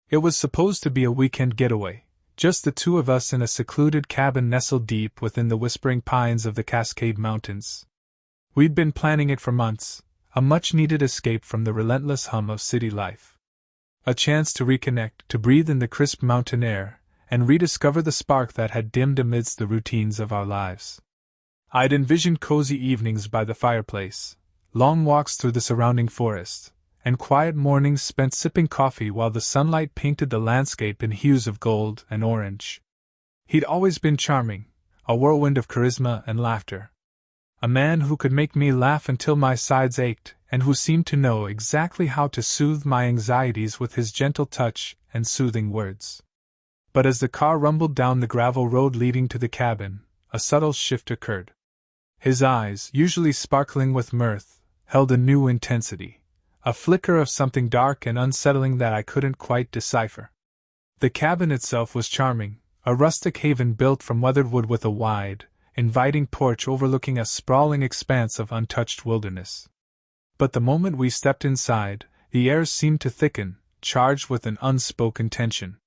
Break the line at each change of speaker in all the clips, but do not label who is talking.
It was supposed to be a weekend getaway, just the two of us in a secluded cabin nestled deep within the whispering pines of the Cascade Mountains. We'd been planning it for months, a much-needed escape from the relentless hum of city life. A chance to reconnect, to breathe in the crisp mountain air, and rediscover the spark that had dimmed amidst the routines of our lives. I'd envisioned cozy evenings by the fireplace, long walks through the surrounding forest, and quiet mornings spent sipping coffee while the sunlight painted the landscape in hues of gold and orange. He'd always been charming, a whirlwind of charisma and laughter. A man who could make me laugh until my sides ached, and who seemed to know exactly how to soothe my anxieties with his gentle touch and soothing words. But as the car rumbled down the gravel road leading to the cabin, a subtle shift occurred. His eyes, usually sparkling with mirth, held a new intensity, a flicker of something dark and unsettling that I couldn't quite decipher. The cabin itself was charming, a rustic haven built from weathered wood with a wide, inviting porch overlooking a sprawling expanse of untouched wilderness. But the moment we stepped inside, the air seemed to thicken, charged with an unspoken tension.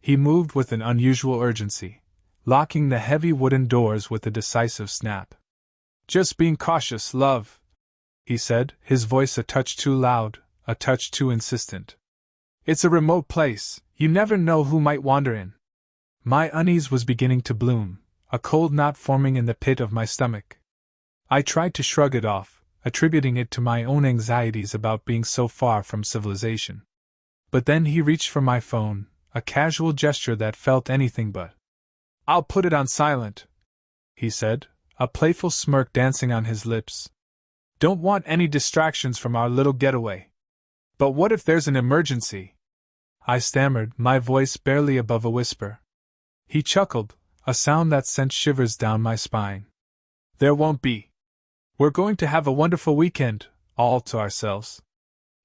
He moved with an unusual urgency, locking the heavy wooden doors with a decisive snap. "Just being cautious, love," he said, his voice a touch too loud, a touch too insistent. "It's a remote place, you never know who might wander in." My unease was beginning to bloom, a cold knot forming in the pit of my stomach. I tried to shrug it off, attributing it to my own anxieties about being so far from civilization. But then he reached for my phone, a casual gesture that felt anything but. "I'll put it on silent," he said, a playful smirk dancing on his lips. "Don't want any distractions from our little getaway." "But what if there's an emergency?" I stammered, my voice barely above a whisper. He chuckled, a sound that sent shivers down my spine. "There won't be. We're going to have a wonderful weekend, all to ourselves."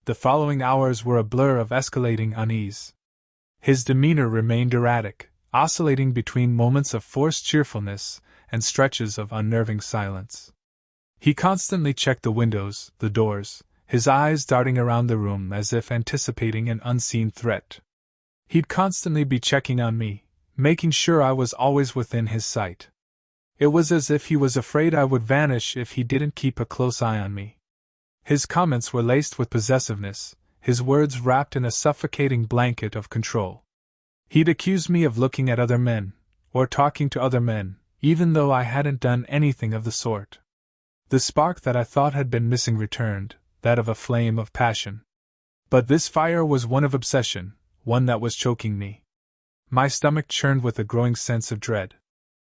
The following hours were a blur of escalating unease. His demeanor remained erratic, oscillating between moments of forced cheerfulness and stretches of unnerving silence. He constantly checked the windows, the doors, his eyes darting around the room as if anticipating an unseen threat. He'd constantly be checking on me, making sure I was always within his sight. It was as if he was afraid I would vanish if he didn't keep a close eye on me. His comments were laced with possessiveness, his words wrapped in a suffocating blanket of control. He'd accuse me of looking at other men, or talking to other men, even though I hadn't done anything of the sort. The spark that I thought had been missing returned, that of a flame of passion. But this fire was one of obsession, one that was choking me. My stomach churned with a growing sense of dread.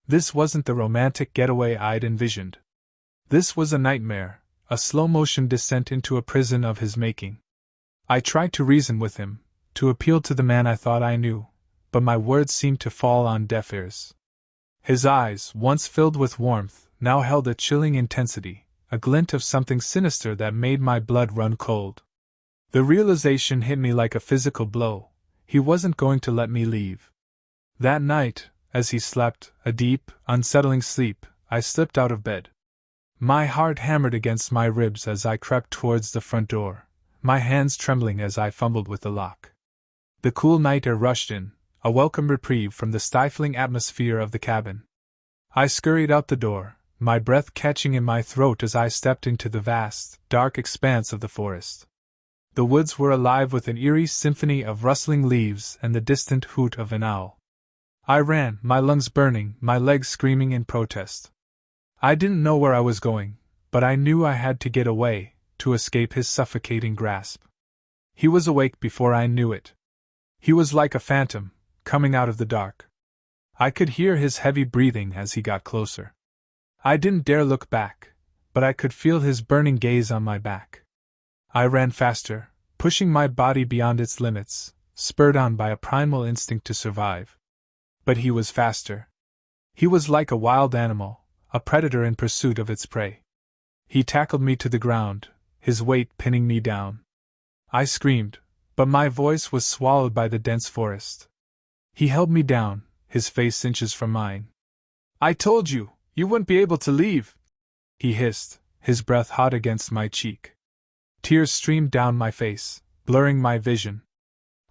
This wasn't the romantic getaway I'd envisioned. This was a nightmare, a slow-motion descent into a prison of his making. I tried to reason with him, to appeal to the man I thought I knew, but my words seemed to fall on deaf ears. His eyes, once filled with warmth, now held a chilling intensity, a glint of something sinister that made my blood run cold. The realization hit me like a physical blow. He wasn't going to let me leave. That night, as he slept, a deep, unsettling sleep, I slipped out of bed. My heart hammered against my ribs as I crept towards the front door, my hands trembling as I fumbled with the lock. The cool night air rushed in, a welcome reprieve from the stifling atmosphere of the cabin. I scurried out the door, my breath catching in my throat as I stepped into the vast, dark expanse of the forest. The woods were alive with an eerie symphony of rustling leaves and the distant hoot of an owl. I ran, my lungs burning, my legs screaming in protest. I didn't know where I was going, but I knew I had to get away, to escape his suffocating grasp. He was awake before I knew it. He was like a phantom, coming out of the dark. I could hear his heavy breathing as he got closer. I didn't dare look back, but I could feel his burning gaze on my back. I ran faster, pushing my body beyond its limits, spurred on by a primal instinct to survive. But he was faster. He was like a wild animal, a predator in pursuit of its prey. He tackled me to the ground, his weight pinning me down. I screamed, but my voice was swallowed by the dense forest. He held me down, his face inches from mine. "I told you, you wouldn't be able to leave," he hissed, his breath hot against my cheek. Tears streamed down my face, blurring my vision.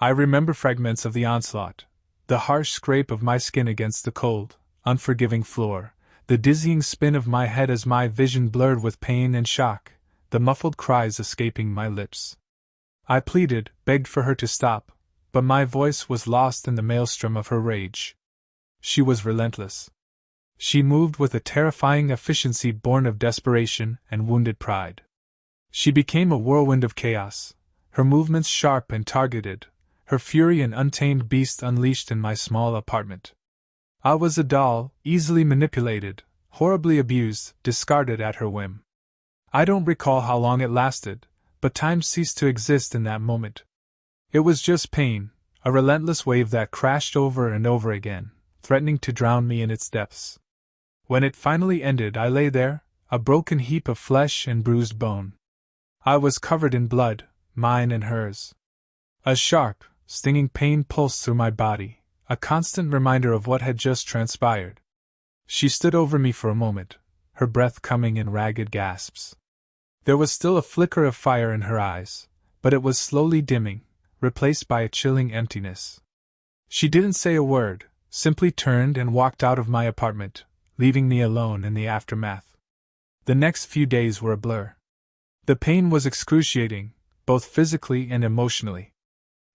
I remember fragments of the onslaught, the harsh scrape of my skin against the cold, unforgiving floor, the dizzying spin of my head as my vision blurred with pain and shock, the muffled cries escaping my lips. I pleaded, begged for her to stop, but my voice was lost in the maelstrom of her rage. She was relentless. She moved with a terrifying efficiency born of desperation and wounded pride. She became a whirlwind of chaos, her movements sharp and targeted, her fury an untamed beast unleashed in my small apartment. I was a doll, easily manipulated, horribly abused, discarded at her whim. I don't recall how long it lasted, but time ceased to exist in that moment. It was just pain, a relentless wave that crashed over and over again, threatening to drown me in its depths. When it finally ended, I lay there, a broken heap of flesh and bruised bone. I was covered in blood, mine and hers. A sharp, stinging pain pulsed through my body, a constant reminder of what had just transpired. She stood over me for a moment, her breath coming in ragged gasps. There was still a flicker of fire in her eyes, but it was slowly dimming, replaced by a chilling emptiness. She didn't say a word, simply turned and walked out of my apartment, leaving me alone in the aftermath. The next few days were a blur. The pain was excruciating, both physically and emotionally.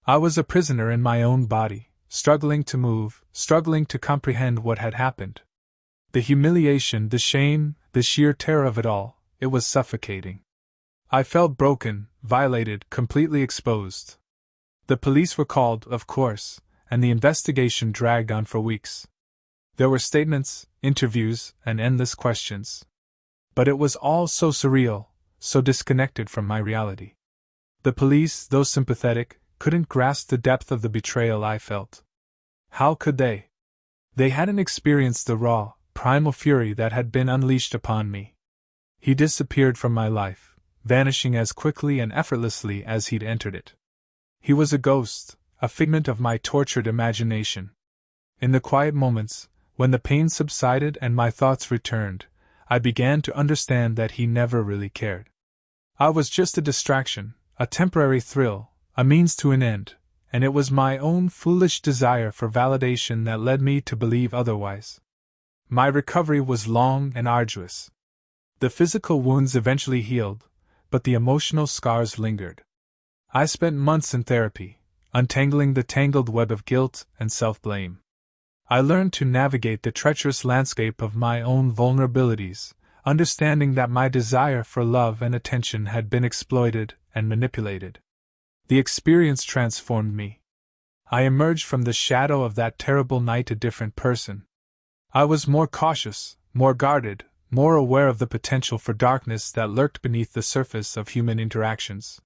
I was a prisoner in my own body, struggling to move, struggling to comprehend what had happened. The humiliation, the shame, the sheer terror of it all, it was suffocating. I felt broken, violated, completely exposed. The police were called, of course, and the investigation dragged on for weeks. There were statements, interviews, and endless questions. But it was all so surreal, so disconnected from my reality. The police, though sympathetic, couldn't grasp the depth of the betrayal I felt. How could they? They hadn't experienced the raw, primal fury that had been unleashed upon me. He disappeared from my life, vanishing as quickly and effortlessly as he'd entered it. He was a ghost, a figment of my tortured imagination. In the quiet moments, when the pain subsided and my thoughts returned, I began to understand that he never really cared. I was just a distraction, a temporary thrill, a means to an end, and it was my own foolish desire for validation that led me to believe otherwise. My recovery was long and arduous. The physical wounds eventually healed, but the emotional scars lingered. I spent months in therapy, untangling the tangled web of guilt and self-blame. I learned to navigate the treacherous landscape of my own vulnerabilities, understanding that my desire for love and attention had been exploited and manipulated. The experience transformed me. I emerged from the shadow of that terrible night a different person. I was more cautious, more guarded, more aware of the potential for darkness that lurked beneath the surface of human interactions.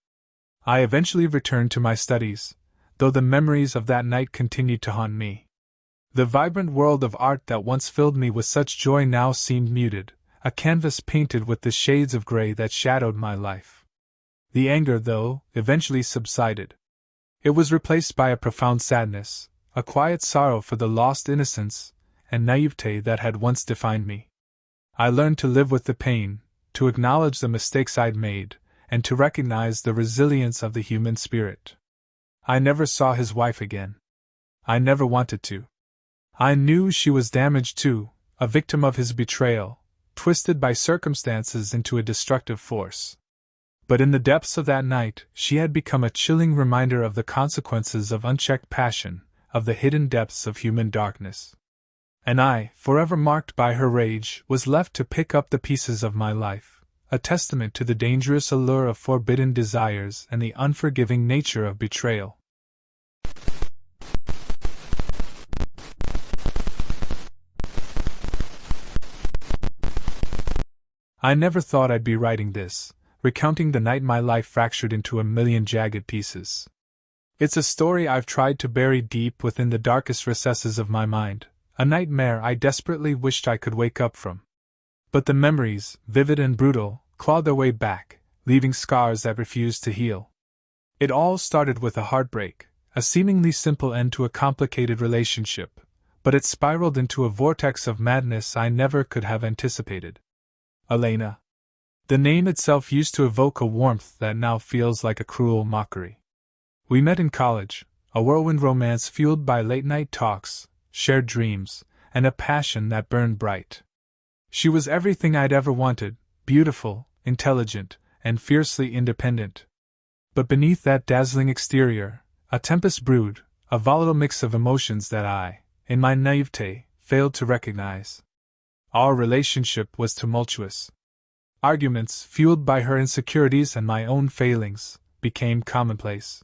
I eventually returned to my studies, though the memories of that night continued to haunt me. The vibrant world of art that once filled me with such joy now seemed muted, a canvas painted with the shades of gray that shadowed my life. The anger, though, eventually subsided. It was replaced by a profound sadness, a quiet sorrow for the lost innocence and naivete that had once defined me. I learned to live with the pain, to acknowledge the mistakes I'd made, and to recognize the resilience of the human spirit. I never saw his wife again. I never wanted to. I knew she was damaged too, a victim of his betrayal, twisted by circumstances into a destructive force. But in the depths of that night, she had become a chilling reminder of the consequences of unchecked passion, of the hidden depths of human darkness. And I, forever marked by her rage, was left to pick up the pieces of my life, a testament to the dangerous allure of forbidden desires and the unforgiving nature of betrayal. I never thought I'd be writing this, recounting the night my life fractured into a million jagged pieces. It's a story I've tried to bury deep within the darkest recesses of my mind, a nightmare I desperately wished I could wake up from. But the memories, vivid and brutal, clawed their way back, leaving scars that refused to heal. It all started with a heartbreak, a seemingly simple end to a complicated relationship, but it spiraled into a vortex of madness I never could have anticipated. Elena. The name itself used to evoke a warmth that now feels like a cruel mockery. We met in college, a whirlwind romance fueled by late-night talks, shared dreams, and a passion that burned bright. She was everything I'd ever wanted, beautiful, intelligent, and fiercely independent. But beneath that dazzling exterior, a tempest brewed, a volatile mix of emotions that I, in my naivete, failed to recognize. Our relationship was tumultuous. Arguments, fueled by her insecurities and my own failings, became commonplace.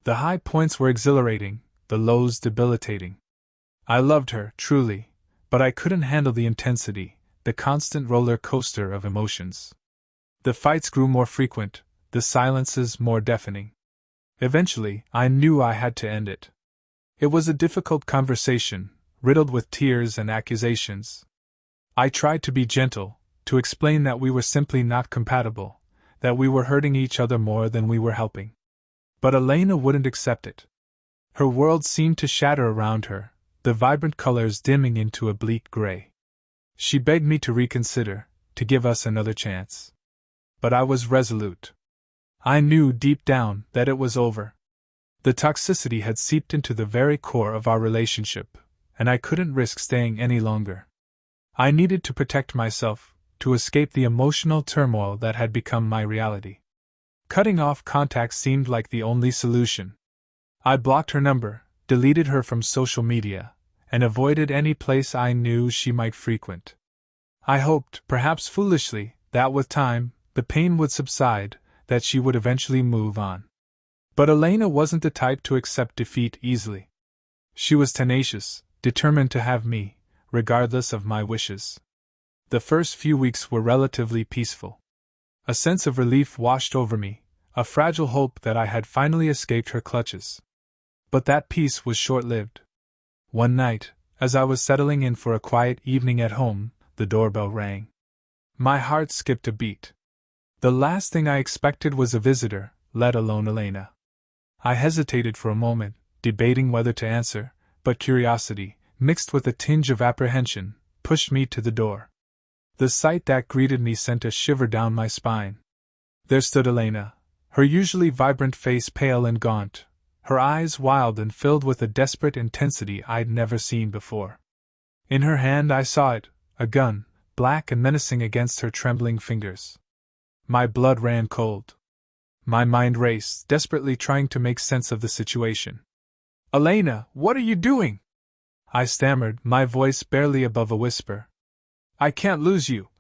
The high points were exhilarating, the lows debilitating. I loved her, truly, but I couldn't handle the intensity, the constant roller coaster of emotions. The fights grew more frequent, the silences more deafening. Eventually, I knew I had to end it. It was a difficult conversation, riddled with tears and accusations. I tried to be gentle, to explain that we were simply not compatible, that we were hurting each other more than we were helping. But Elena wouldn't accept it. Her world seemed to shatter around her, the vibrant colors dimming into a bleak gray. She begged me to reconsider, to give us another chance. But I was resolute. I knew deep down that it was over. The toxicity had seeped into the very core of our relationship, and I couldn't risk staying any longer. I needed to protect myself, to escape the emotional turmoil that had become my reality. Cutting off contact seemed like the only solution. I blocked her number, deleted her from social media, and avoided any place I knew she might frequent. I hoped, perhaps foolishly, that with time, the pain would subside, that she would eventually move on. But Elena wasn't the type to accept defeat easily. She was tenacious, determined to have me, regardless of my wishes. The first few weeks were relatively peaceful. A sense of relief washed over me, a fragile hope that I had finally escaped her clutches. But that peace was short-lived. One night, as I was settling in for a quiet evening at home, the doorbell rang. My heart skipped a beat. The last thing I expected was a visitor, let alone Elena. I hesitated for a moment, debating whether to answer, but curiosity, mixed with a tinge of apprehension, pushed me to the door. The sight that greeted me sent a shiver down my spine. There stood Elena, her usually vibrant face pale and gaunt, her eyes wild and filled with a desperate intensity I'd never seen before. In her hand I saw it, a gun, black and menacing against her trembling fingers. My blood ran cold. My mind raced, desperately trying to make sense of the situation. "Elena, what are you doing?" I stammered, my voice barely above a whisper. "I can't lose you,"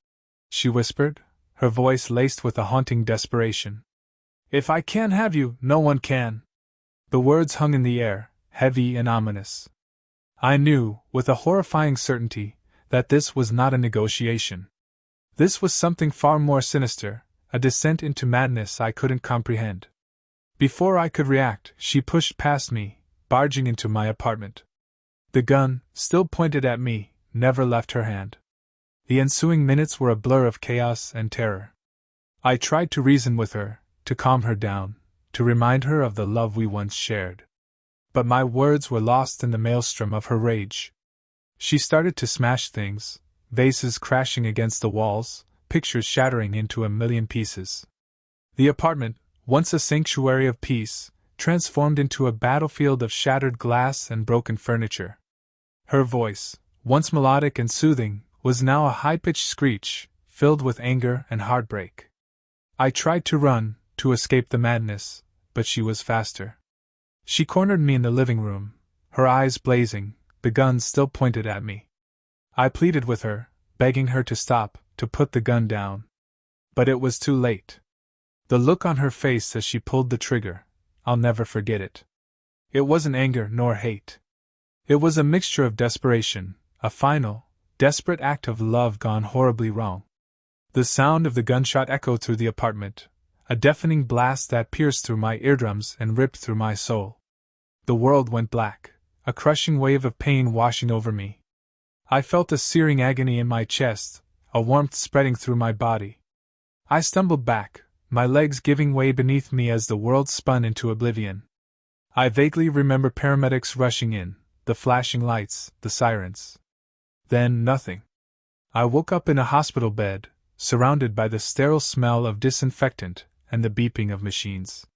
she whispered, her voice laced with a haunting desperation. "If I can't have you, no one can." The words hung in the air, heavy and ominous. I knew, with a horrifying certainty, that this was not a negotiation. This was something far more sinister, a descent into madness I couldn't comprehend. Before I could react, she pushed past me, barging into my apartment. The gun, still pointed at me, never left her hand. The ensuing minutes were a blur of chaos and terror. I tried to reason with her, to calm her down, to remind her of the love we once shared. But my words were lost in the maelstrom of her rage. She started to smash things, vases crashing against the walls, pictures shattering into a million pieces. The apartment, once a sanctuary of peace, transformed into a battlefield of shattered glass and broken furniture. Her voice, once melodic and soothing, was now a high-pitched screech, filled with anger and heartbreak. I tried to run, to escape the madness, but she was faster. She cornered me in the living room, her eyes blazing, the gun still pointed at me. I pleaded with her, begging her to stop, to put the gun down. But it was too late. The look on her face as she pulled the trigger, I'll never forget it. It wasn't anger nor hate. It was a mixture of desperation, a final, desperate act of love gone horribly wrong. The sound of the gunshot echoed through the apartment, a deafening blast that pierced through my eardrums and ripped through my soul. The world went black, a crushing wave of pain washing over me. I felt a searing agony in my chest, a warmth spreading through my body. I stumbled back, my legs giving way beneath me as the world spun into oblivion. I vaguely remember paramedics rushing in, the flashing lights, the sirens. Then nothing. I woke up in a hospital bed, surrounded by the sterile smell of disinfectant and the beeping of machines.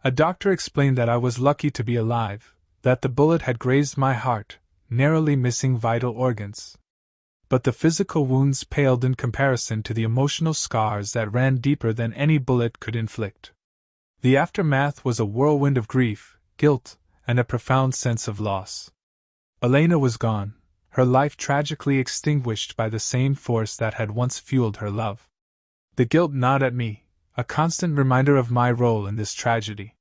A doctor explained that I was lucky to be alive, that the bullet had grazed my heart, narrowly missing vital organs. But the physical wounds paled in comparison to the emotional scars that ran deeper than any bullet could inflict. The aftermath was a whirlwind of grief, guilt, and a profound sense of loss. Elena was gone, her life tragically extinguished by the same force that had once fueled her love. The guilt gnawed at me, a constant reminder of my role in this tragedy.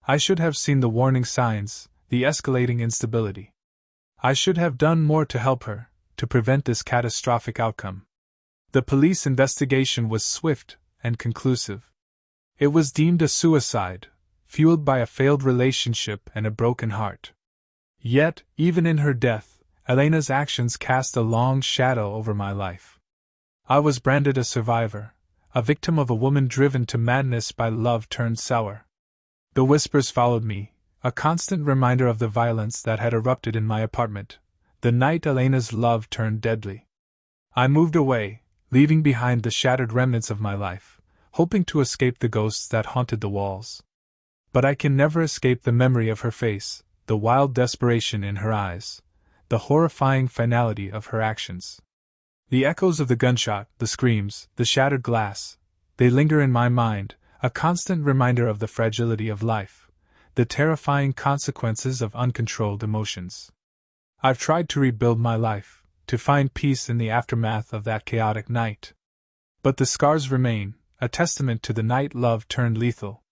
I should have seen the warning signs, the escalating instability. I should have done more to help her, to prevent this catastrophic outcome. The police investigation was swift and conclusive. It was deemed a suicide, fueled by a failed relationship and a broken heart. Yet, even in her death, Elena's actions cast a long shadow over my life. I was branded a survivor, a victim of a woman driven to madness by love turned sour. The whispers followed me, a constant reminder of the violence that had erupted in my apartment, the night Elena's love turned deadly. I moved away, leaving behind the shattered remnants of my life, hoping to escape the ghosts that haunted the walls. But I can never escape the memory of her face, the wild desperation in her eyes, the horrifying finality of her actions. The echoes of the gunshot, the screams, the shattered glass, they linger in my mind, a constant reminder of the fragility of life, the terrifying consequences of uncontrolled emotions. I've tried to rebuild my life, to find peace in the aftermath of that chaotic night. But the scars remain, a testament to the night love turned lethal.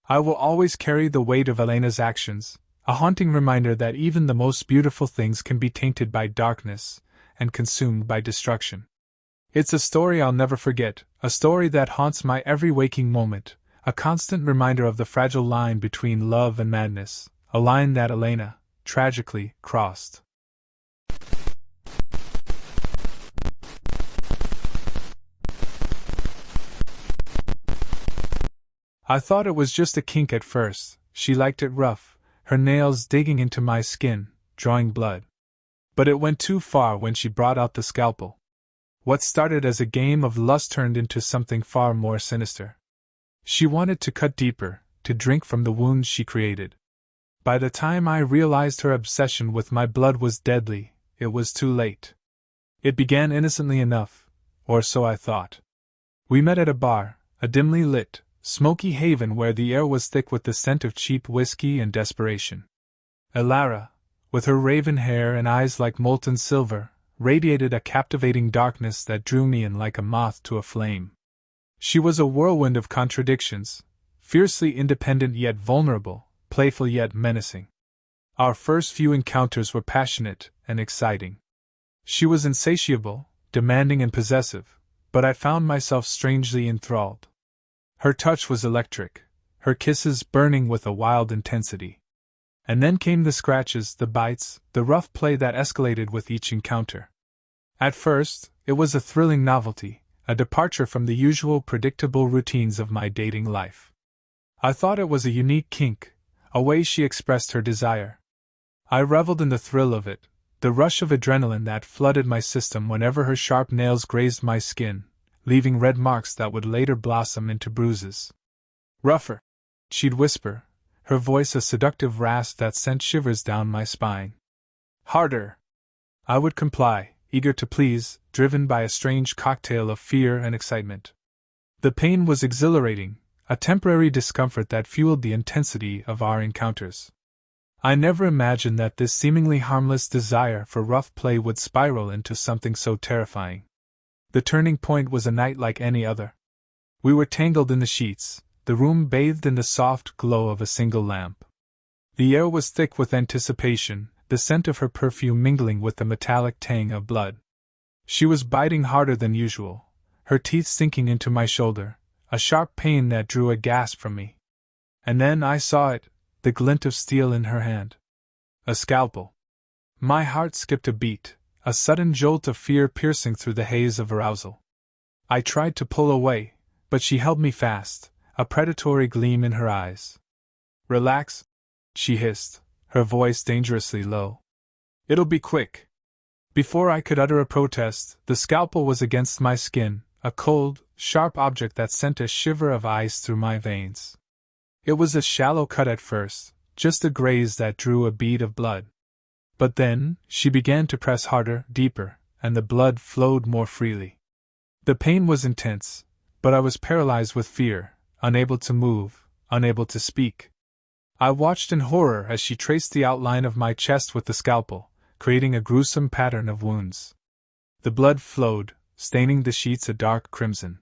I will always carry the weight of Elena's actions, a haunting reminder that even the most beautiful things can be tainted by darkness and consumed by destruction. It's a story I'll never forget, a story that haunts my every waking moment, a constant reminder of the fragile line between love and madness, a line that Elena, tragically, crossed. I thought it was just a kink at first. She liked it rough, her nails digging into my skin, drawing blood. But it went too far when she brought out the scalpel. What started as a game of lust turned into something far more sinister. She wanted to cut deeper, to drink from the wounds she created. By the time I realized her obsession with my blood was deadly, it was too late. It began innocently enough, or so I thought. We met at a bar, a dimly lit, smoky haven where the air was thick with the scent of cheap whiskey and desperation. Elara, with her raven hair and eyes like molten silver, radiated a captivating darkness that drew me in like a moth to a flame. She was a whirlwind of contradictions, fiercely independent yet vulnerable, playful yet menacing. Our first few encounters were passionate and exciting. She was insatiable, demanding and possessive, but I found myself strangely enthralled. Her touch was electric, her kisses burning with a wild intensity. And then came the scratches, the bites, the rough play that escalated with each encounter. At first, it was a thrilling novelty, a departure from the usual predictable routines of my dating life. I thought it was a unique kink, a way she expressed her desire. I reveled in the thrill of it, the rush of adrenaline that flooded my system whenever her sharp nails grazed my skin, leaving red marks that would later blossom into bruises. "Rougher," she'd whisper, her voice a seductive rasp that sent shivers down my spine. "Harder." I would comply, eager to please, driven by a strange cocktail of fear and excitement. The pain was exhilarating, a temporary discomfort that fueled the intensity of our encounters. I never imagined that this seemingly harmless desire for rough play would spiral into something so terrifying. The turning point was a night like any other. We were tangled in the sheets, the room bathed in the soft glow of a single lamp. The air was thick with anticipation, the scent of her perfume mingling with the metallic tang of blood. She was biting harder than usual, her teeth sinking into my shoulder, a sharp pain that drew a gasp from me. And then I saw it, the glint of steel in her hand. A scalpel. My heart skipped a beat, a sudden jolt of fear piercing through the haze of arousal. I tried to pull away, but she held me fast, a predatory gleam in her eyes. "Relax," she hissed, her voice dangerously low. "It'll be quick." Before I could utter a protest, the scalpel was against my skin, a cold, sharp object that sent a shiver of ice through my veins. It was a shallow cut at first, just a graze that drew a bead of blood. But then, she began to press harder, deeper, and the blood flowed more freely. The pain was intense, but I was paralyzed with fear, unable to move, unable to speak. I watched in horror as she traced the outline of my chest with the scalpel, creating a gruesome pattern of wounds. The blood flowed, staining the sheets a dark crimson.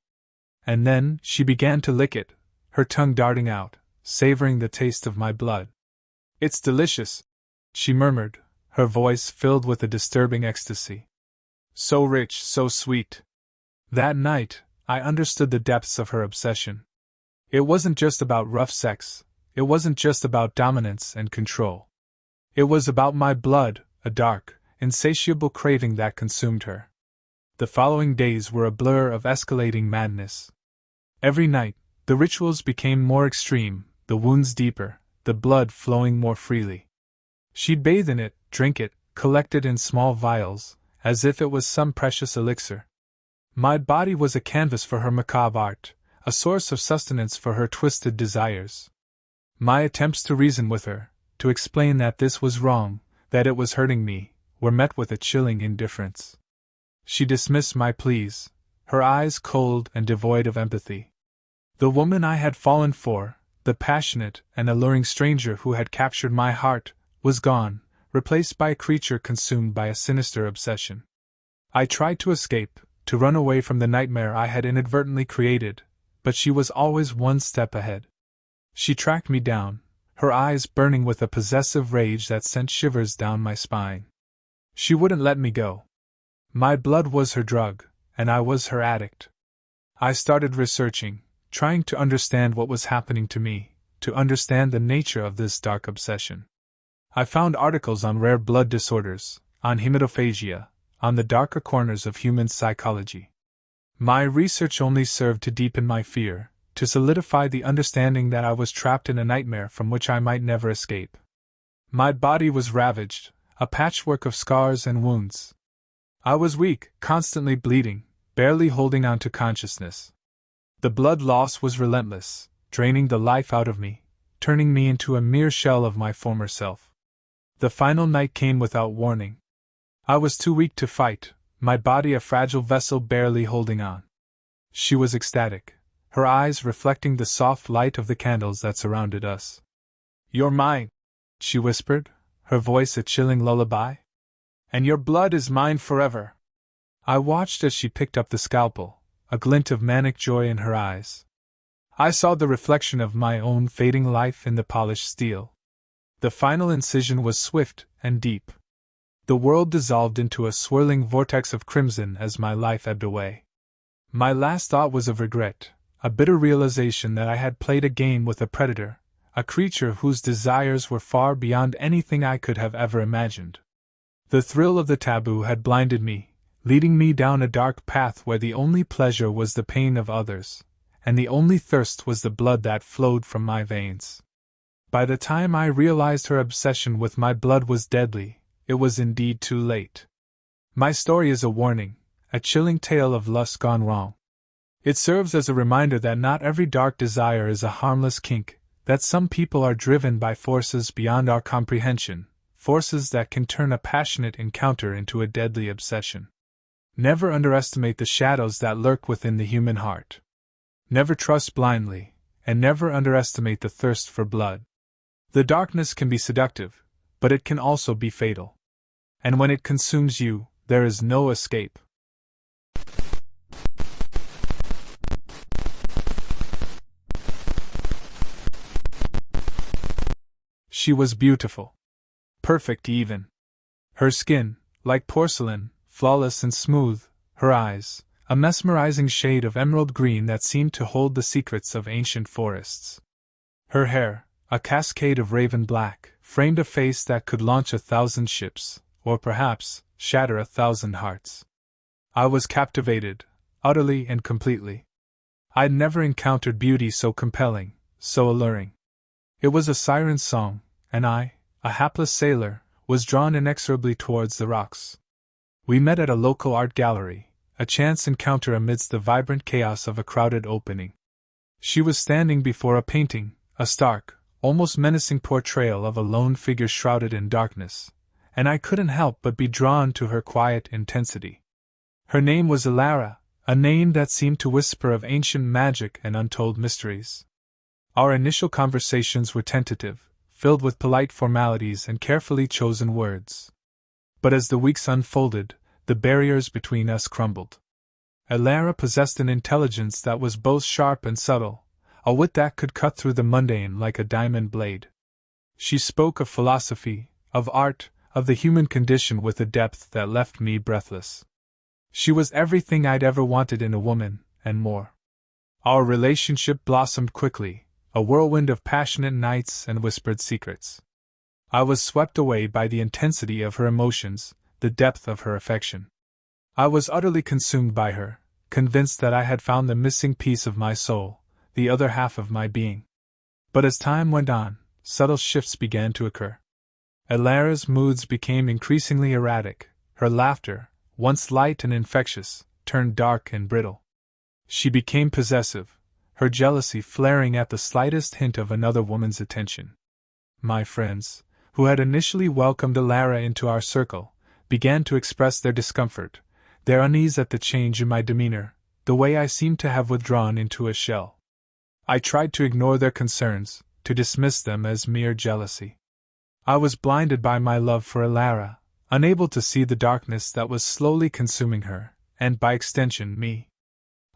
And then, she began to lick it, her tongue darting out, savoring the taste of my blood. "It's delicious," she murmured, her voice filled with a disturbing ecstasy. "So rich, so sweet." That night, I understood the depths of her obsession. It wasn't just about rough sex, it wasn't just about dominance and control. It was about my blood, a dark, insatiable craving that consumed her. The following days were a blur of escalating madness. Every night, the rituals became more extreme, the wounds deeper, the blood flowing more freely. She'd bathe in it, drink it, collect it in small vials, as if it was some precious elixir. My body was a canvas for her macabre art, a source of sustenance for her twisted desires. My attempts to reason with her, to explain that this was wrong, that it was hurting me, were met with a chilling indifference. She dismissed my pleas, her eyes cold and devoid of empathy. The woman I had fallen for, the passionate and alluring stranger who had captured my heart, was gone, replaced by a creature consumed by a sinister obsession. I tried to escape, to run away from the nightmare I had inadvertently created, but she was always one step ahead. She tracked me down, her eyes burning with a possessive rage that sent shivers down my spine. She wouldn't let me go. My blood was her drug, and I was her addict. I started researching, trying to understand what was happening to me, to understand the nature of this dark obsession. I found articles on rare blood disorders, on hematophagia, on the darker corners of human psychology. My research only served to deepen my fear, to solidify the understanding that I was trapped in a nightmare from which I might never escape. My body was ravaged, a patchwork of scars and wounds. I was weak, constantly bleeding, barely holding on to consciousness. The blood loss was relentless, draining the life out of me, turning me into a mere shell of my former self. The final night came without warning. I was too weak to fight, my body a fragile vessel barely holding on. She was ecstatic, her eyes reflecting the soft light of the candles that surrounded us. "You're mine," she whispered, her voice a chilling lullaby. "And your blood is mine forever." I watched as she picked up the scalpel, a glint of manic joy in her eyes. I saw the reflection of my own fading life in the polished steel. The final incision was swift and deep. The world dissolved into a swirling vortex of crimson as my life ebbed away. My last thought was of regret, a bitter realization that I had played a game with a predator, a creature whose desires were far beyond anything I could have ever imagined. The thrill of the taboo had blinded me, leading me down a dark path where the only pleasure was the pain of others, and the only thirst was the blood that flowed from my veins. By the time I realized her obsession with my blood was deadly, it was indeed too late. My story is a warning, a chilling tale of lust gone wrong. It serves as a reminder that not every dark desire is a harmless kink, that some people are driven by forces beyond our comprehension, forces that can turn a passionate encounter into a deadly obsession. Never underestimate the shadows that lurk within the human heart. Never trust blindly, and never underestimate the thirst for blood. The darkness can be seductive, but it can also be fatal. And when it consumes you, there is no escape. She was beautiful. Perfect even. Her skin, like porcelain, flawless and smooth, her eyes, a mesmerizing shade of emerald green that seemed to hold the secrets of ancient forests. Her hair, a cascade of raven black, framed a face that could launch 1,000 ships, or perhaps, shatter 1,000 hearts. I was captivated, utterly and completely. I'd never encountered beauty so compelling, so alluring. It was a siren's song, and I, a hapless sailor, was drawn inexorably towards the rocks. We met at a local art gallery, a chance encounter amidst the vibrant chaos of a crowded opening. She was standing before a painting, a stark, almost menacing portrayal of a lone figure shrouded in darkness, and I couldn't help but be drawn to her quiet intensity. Her name was Ilara, a name that seemed to whisper of ancient magic and untold mysteries. Our initial conversations were tentative, filled with polite formalities and carefully chosen words. But as the weeks unfolded, the barriers between us crumbled. Ilara possessed an intelligence that was both sharp and subtle, a wit that could cut through the mundane like a diamond blade. She spoke of philosophy, of art, of the human condition with a depth that left me breathless. She was everything I'd ever wanted in a woman, and more. Our relationship blossomed quickly, a whirlwind of passionate nights and whispered secrets. I was swept away by the intensity of her emotions, the depth of her affection. I was utterly consumed by her, convinced that I had found the missing piece of my soul, the other half of my being. But as time went on, subtle shifts began to occur. Ilara's moods became increasingly erratic, her laughter, once light and infectious, turned dark and brittle. She became possessive, her jealousy flaring at the slightest hint of another woman's attention. My friends, who had initially welcomed Ilara into our circle, began to express their discomfort, their unease at the change in my demeanor, the way I seemed to have withdrawn into a shell. I tried to ignore their concerns, to dismiss them as mere jealousy. I was blinded by my love for Ilara, unable to see the darkness that was slowly consuming her, and by extension me.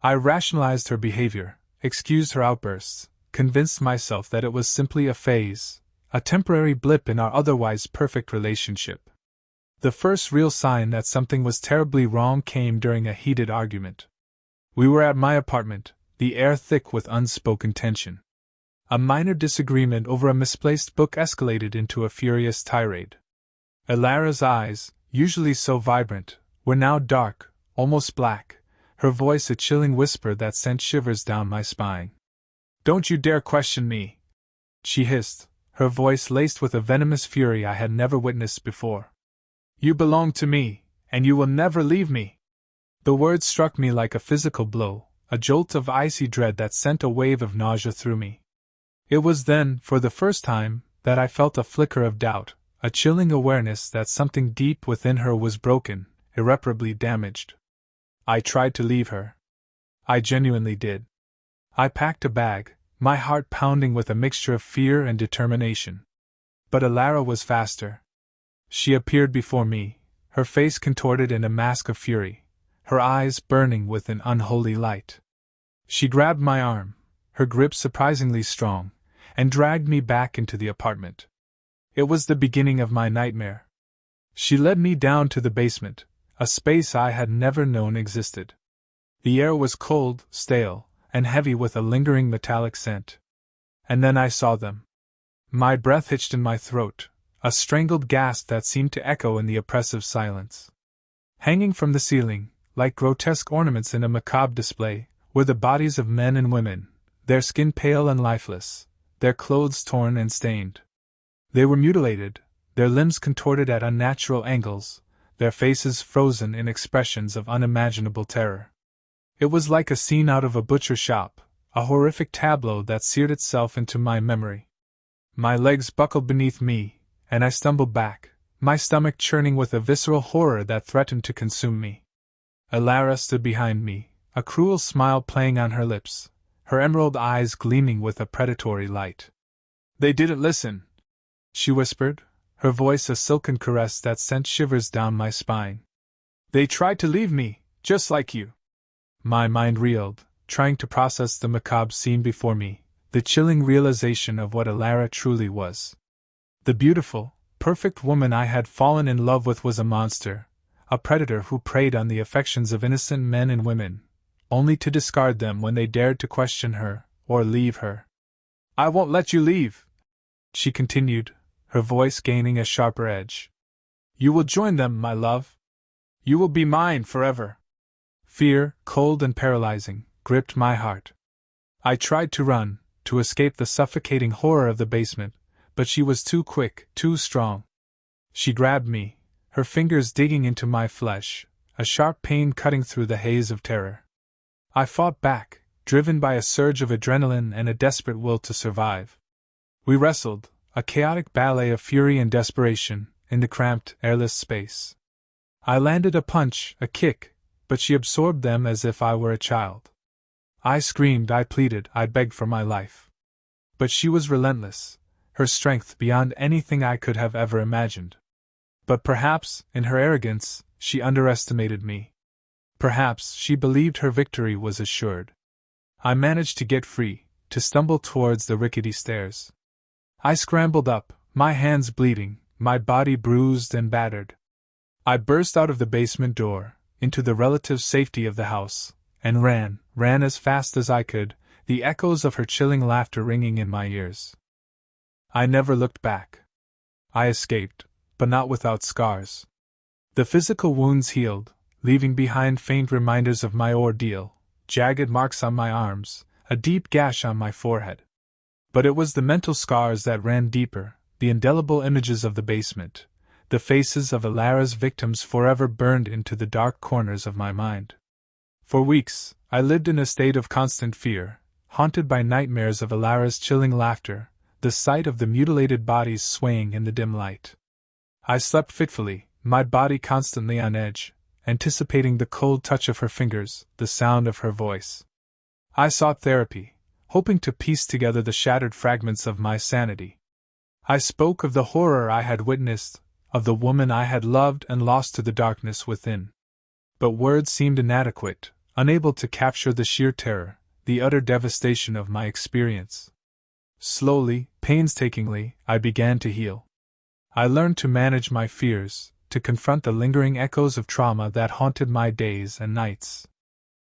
I rationalized her behavior, excused her outbursts, convinced myself that it was simply a phase, a temporary blip in our otherwise perfect relationship. The first real sign that something was terribly wrong came during a heated argument. We were at my apartment, the air thick with unspoken tension. A minor disagreement over a misplaced book escalated into a furious tirade. Ilara's eyes, usually so vibrant, were now dark, almost black, her voice a chilling whisper that sent shivers down my spine. "Don't you dare question me!" she hissed, her voice laced with a venomous fury I had never witnessed before. "You belong to me, and you will never leave me!" The words struck me like a physical blow, a jolt of icy dread that sent a wave of nausea through me. It was then, for the first time, that I felt a flicker of doubt, a chilling awareness that something deep within her was broken, irreparably damaged. I tried to leave her. I genuinely did. I packed a bag, my heart pounding with a mixture of fear and determination. But Ilara was faster. She appeared before me, her face contorted in a mask of fury, her eyes burning with an unholy light. She grabbed my arm, her grip surprisingly strong, and dragged me back into the apartment. It was the beginning of my nightmare. She led me down to the basement, a space I had never known existed. The air was cold, stale, and heavy with a lingering metallic scent. And then I saw them. My breath hitched in my throat, a strangled gasp that seemed to echo in the oppressive silence. Hanging from the ceiling, like grotesque ornaments in a macabre display, were the bodies of men and women, their skin pale and lifeless, their clothes torn and stained. They were mutilated, their limbs contorted at unnatural angles, their faces frozen in expressions of unimaginable terror. It was like a scene out of a butcher shop, a horrific tableau that seared itself into my memory. My legs buckled beneath me, and I stumbled back, my stomach churning with a visceral horror that threatened to consume me. Ilara stood behind me, a cruel smile playing on her lips, her emerald eyes gleaming with a predatory light. "They didn't listen," she whispered, her voice a silken caress that sent shivers down my spine. "They tried to leave me, just like you." My mind reeled, trying to process the macabre scene before me, the chilling realization of what Ilara truly was. The beautiful, perfect woman I had fallen in love with was a monster, a predator who preyed on the affections of innocent men and women, only to discard them when they dared to question her, or leave her. "I won't let you leave," she continued, her voice gaining a sharper edge. "You will join them, my love. You will be mine forever." Fear, cold and paralyzing, gripped my heart. I tried to run, to escape the suffocating horror of the basement, but she was too quick, too strong. She grabbed me, her fingers digging into my flesh, a sharp pain cutting through the haze of terror. I fought back, driven by a surge of adrenaline and a desperate will to survive. We wrestled, a chaotic ballet of fury and desperation, in the cramped, airless space. I landed a punch, a kick, but she absorbed them as if I were a child. I screamed, I pleaded, I begged for my life. But she was relentless, her strength beyond anything I could have ever imagined. But perhaps, in her arrogance, she underestimated me. Perhaps she believed her victory was assured. I managed to get free, to stumble towards the rickety stairs. I scrambled up, my hands bleeding, my body bruised and battered. I burst out of the basement door, into the relative safety of the house, and ran as fast as I could, the echoes of her chilling laughter ringing in my ears. I never looked back. I escaped, but not without scars. The physical wounds healed, leaving behind faint reminders of my ordeal, jagged marks on my arms, a deep gash on my forehead. But it was the mental scars that ran deeper, the indelible images of the basement, the faces of Alara's victims forever burned into the dark corners of my mind. For weeks, I lived in a state of constant fear, haunted by nightmares of Alara's chilling laughter, the sight of the mutilated bodies swaying in the dim light. I slept fitfully, my body constantly on edge, anticipating the cold touch of her fingers, the sound of her voice. I sought therapy, hoping to piece together the shattered fragments of my sanity. I spoke of the horror I had witnessed, of the woman I had loved and lost to the darkness within. But words seemed inadequate, unable to capture the sheer terror, the utter devastation of my experience. Slowly, painstakingly, I began to heal. I learned to manage my fears, to confront the lingering echoes of trauma that haunted my days and nights.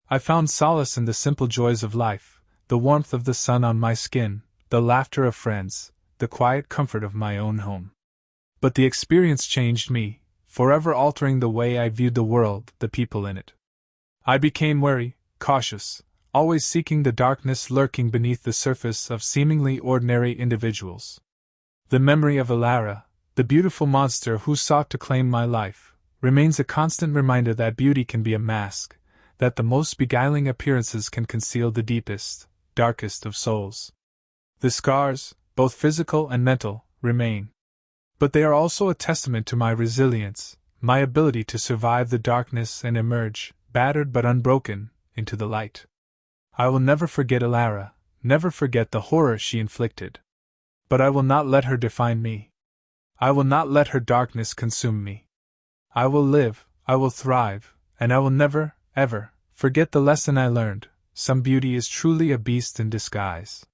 I found solace in the simple joys of life, the warmth of the sun on my skin, the laughter of friends, the quiet comfort of my own home. But the experience changed me, forever altering the way I viewed the world, the people in it. I became wary, cautious, always seeking the darkness lurking beneath the surface of seemingly ordinary individuals. The memory of Alara, the beautiful monster who sought to claim my life, remains a constant reminder that beauty can be a mask, that the most beguiling appearances can conceal the deepest, darkest of souls. The scars, both physical and mental, remain. But they are also a testament to my resilience, my ability to survive the darkness and emerge, battered but unbroken, into the light. I will never forget Alara, never forget the horror she inflicted. But I will not let her define me. I will not let her darkness consume me. I will live, I will thrive, and I will never, ever, forget the lesson I learned: some beauty is truly a beast in disguise.